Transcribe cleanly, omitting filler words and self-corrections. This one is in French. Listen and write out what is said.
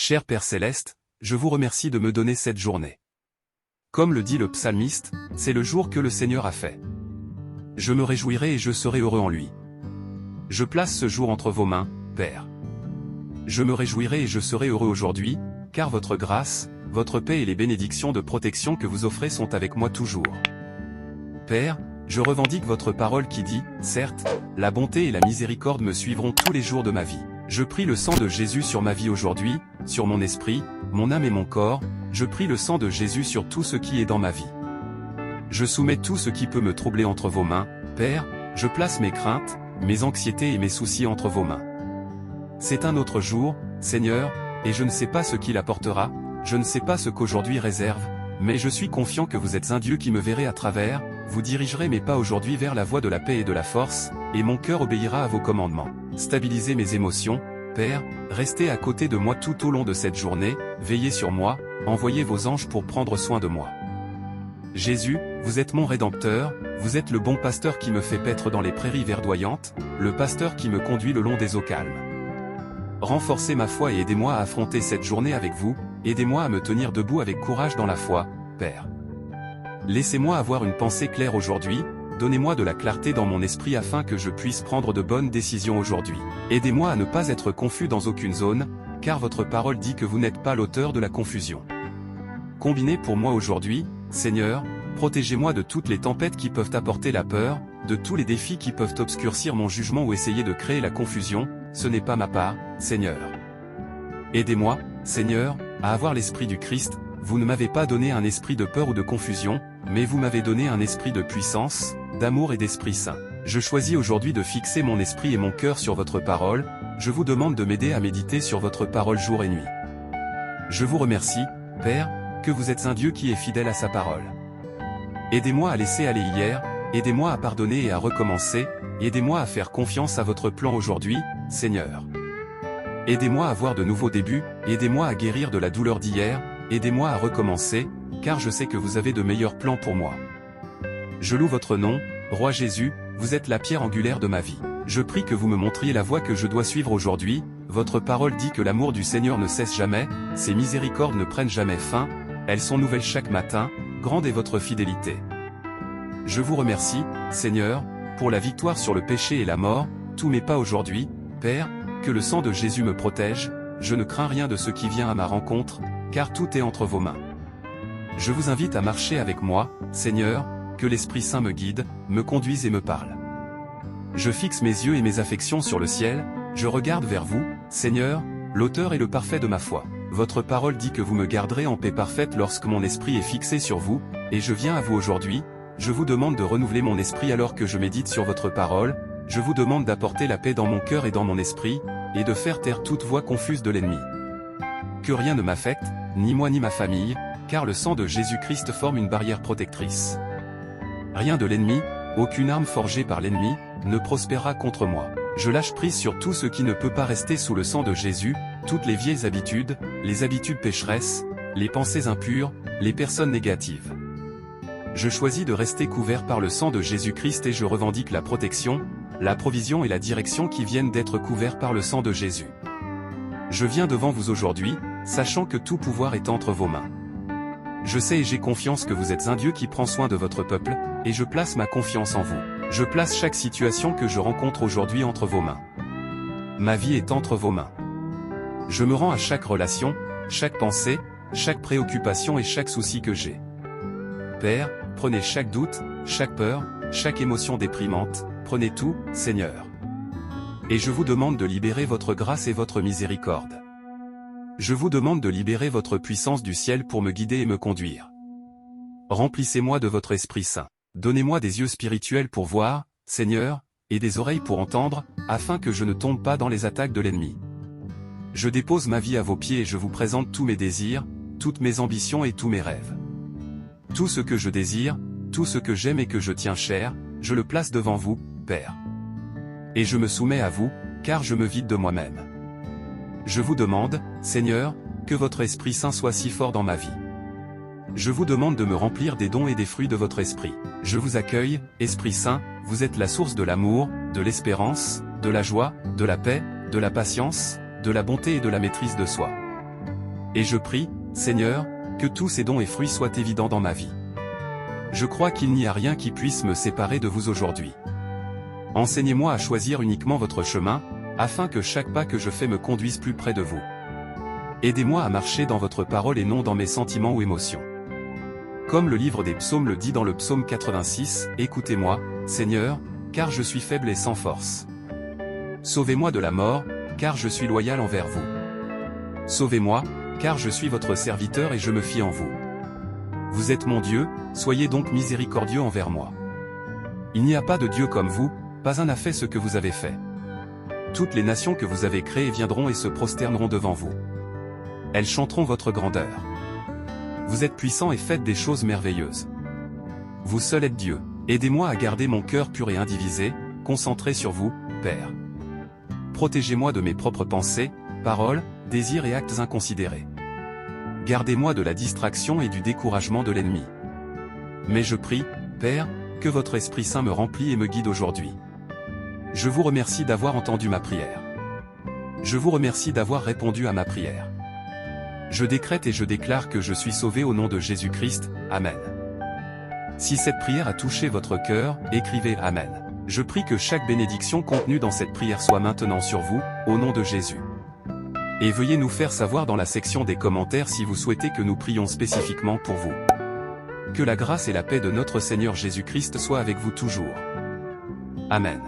Cher Père Céleste, je vous remercie de me donner cette journée. Comme le dit le psalmiste, c'est le jour que le Seigneur a fait. Je me réjouirai et je serai heureux en lui. Je place ce jour entre vos mains, Père. Je me réjouirai et je serai heureux aujourd'hui, car votre grâce, votre paix et les bénédictions de protection que vous offrez sont avec moi toujours. Père, je revendique votre parole qui dit, certes, la bonté et la miséricorde me suivront tous les jours de ma vie. Je prie le sang de Jésus sur ma vie aujourd'hui, sur mon esprit, mon âme et mon corps, je prie le sang de Jésus sur tout ce qui est dans ma vie. Je soumets tout ce qui peut me troubler entre vos mains, Père, je place mes craintes, mes anxiétés et mes soucis entre vos mains. C'est un autre jour, Seigneur, et je ne sais pas ce qu'il apportera, je ne sais pas ce qu'aujourd'hui réserve, mais je suis confiant que vous êtes un Dieu qui me verrez à travers, vous dirigerez mes pas aujourd'hui vers la voie de la paix et de la force, et mon cœur obéira à vos commandements. Stabilisez mes émotions, Père, restez à côté de moi tout au long de cette journée, veillez sur moi, envoyez vos anges pour prendre soin de moi. Jésus, vous êtes mon Rédempteur, vous êtes le bon pasteur qui me fait paître dans les prairies verdoyantes, le pasteur qui me conduit le long des eaux calmes. Renforcez ma foi et aidez-moi à affronter cette journée avec vous, aidez-moi à me tenir debout avec courage dans la foi, Père. Laissez-moi avoir une pensée claire aujourd'hui, donnez-moi de la clarté dans mon esprit afin que je puisse prendre de bonnes décisions aujourd'hui. Aidez-moi à ne pas être confus dans aucune zone, car votre parole dit que vous n'êtes pas l'auteur de la confusion. Combinez pour moi aujourd'hui, Seigneur, protégez-moi de toutes les tempêtes qui peuvent apporter la peur, de tous les défis qui peuvent obscurcir mon jugement ou essayer de créer la confusion, ce n'est pas ma part, Seigneur. Aidez-moi, Seigneur, à avoir l'esprit du Christ, vous ne m'avez pas donné un esprit de peur ou de confusion, mais vous m'avez donné un esprit de puissance, d'amour et d'Esprit Saint. Je choisis aujourd'hui de fixer mon esprit et mon cœur sur votre parole, je vous demande de m'aider à méditer sur votre parole jour et nuit. Je vous remercie, Père, que vous êtes un Dieu qui est fidèle à sa parole. Aidez-moi à laisser aller hier, aidez-moi à pardonner et à recommencer, aidez-moi à faire confiance à votre plan aujourd'hui, Seigneur. Aidez-moi à voir de nouveaux débuts, aidez-moi à guérir de la douleur d'hier, aidez-moi à recommencer, car je sais que vous avez de meilleurs plans pour moi. Je loue votre nom, Roi Jésus, vous êtes la pierre angulaire de ma vie. Je prie que vous me montriez la voie que je dois suivre aujourd'hui, votre parole dit que l'amour du Seigneur ne cesse jamais, ses miséricordes ne prennent jamais fin, elles sont nouvelles chaque matin, grande est votre fidélité. Je vous remercie, Seigneur, pour la victoire sur le péché et la mort, tous mes pas aujourd'hui, Père, que le sang de Jésus me protège, je ne crains rien de ce qui vient à ma rencontre, car tout est entre vos mains. Je vous invite à marcher avec moi, Seigneur, que l'Esprit Saint me guide, me conduise et me parle. Je fixe mes yeux et mes affections sur le ciel, je regarde vers vous, Seigneur, l'auteur et le parfait de ma foi. Votre parole dit que vous me garderez en paix parfaite lorsque mon esprit est fixé sur vous, et je viens à vous aujourd'hui, je vous demande de renouveler mon esprit alors que je médite sur votre parole, je vous demande d'apporter la paix dans mon cœur et dans mon esprit, et de faire taire toute voix confuse de l'ennemi. Que rien ne m'affecte, ni moi ni ma famille, car le sang de Jésus-Christ forme une barrière protectrice. Rien de l'ennemi, aucune arme forgée par l'ennemi, ne prospérera contre moi. Je lâche prise sur tout ce qui ne peut pas rester sous le sang de Jésus, toutes les vieilles habitudes, les habitudes pécheresses, les pensées impures, les personnes négatives. Je choisis de rester couvert par le sang de Jésus-Christ et je revendique la protection, la provision et la direction qui viennent d'être couverts par le sang de Jésus. Je viens devant vous aujourd'hui, sachant que tout pouvoir est entre vos mains. Je sais et j'ai confiance que vous êtes un Dieu qui prend soin de votre peuple, et je place ma confiance en vous. Je place chaque situation que je rencontre aujourd'hui entre vos mains. Ma vie est entre vos mains. Je me rends à chaque relation, chaque pensée, chaque préoccupation et chaque souci que j'ai. Père, prenez chaque doute, chaque peur, chaque émotion déprimante, prenez tout, Seigneur. Et je vous demande de libérer votre grâce et votre miséricorde. Je vous demande de libérer votre puissance du ciel pour me guider et me conduire. Remplissez-moi de votre Esprit Saint. Donnez-moi des yeux spirituels pour voir, Seigneur, et des oreilles pour entendre, afin que je ne tombe pas dans les attaques de l'ennemi. Je dépose ma vie à vos pieds et je vous présente tous mes désirs, toutes mes ambitions et tous mes rêves. Tout ce que je désire, tout ce que j'aime et que je tiens cher, je le place devant vous, Père. Et je me soumets à vous, car je me vide de moi-même. Je vous demande, Seigneur, que votre Esprit Saint soit si fort dans ma vie. Je vous demande de me remplir des dons et des fruits de votre esprit. Je vous accueille, Esprit Saint, vous êtes la source de l'amour, de l'espérance, de la joie, de la paix, de la patience, de la bonté et de la maîtrise de soi. Et je prie, Seigneur, que tous ces dons et fruits soient évidents dans ma vie. Je crois qu'il n'y a rien qui puisse me séparer de vous aujourd'hui. Enseignez-moi à choisir uniquement votre chemin, afin que chaque pas que je fais me conduise plus près de vous. Aidez-moi à marcher dans votre parole et non dans mes sentiments ou émotions. Comme le livre des psaumes le dit dans le psaume 86, « Écoutez-moi, Seigneur, car je suis faible et sans force. Sauvez-moi de la mort, car je suis loyal envers vous. Sauvez-moi, car je suis votre serviteur et je me fie en vous. Vous êtes mon Dieu, soyez donc miséricordieux envers moi. Il n'y a pas de Dieu comme vous, pas un n'a fait ce que vous avez fait. Toutes les nations que vous avez créées viendront et se prosterneront devant vous. Elles chanteront votre grandeur. Vous êtes puissant et faites des choses merveilleuses. Vous seul êtes Dieu. Aidez-moi à garder mon cœur pur et indivisé, concentré sur vous, Père. Protégez-moi de mes propres pensées, paroles, désirs et actes inconsidérés. Gardez-moi de la distraction et du découragement de l'ennemi. Mais je prie, Père, que votre Esprit Saint me remplit et me guide aujourd'hui. Je vous remercie d'avoir entendu ma prière. Je vous remercie d'avoir répondu à ma prière. Je décrète et je déclare que je suis sauvé au nom de Jésus-Christ, Amen. Si cette prière a touché votre cœur, écrivez Amen. Je prie que chaque bénédiction contenue dans cette prière soit maintenant sur vous, au nom de Jésus. Et veuillez nous faire savoir dans la section des commentaires si vous souhaitez que nous prions spécifiquement pour vous. Que la grâce et la paix de notre Seigneur Jésus-Christ soient avec vous toujours. Amen.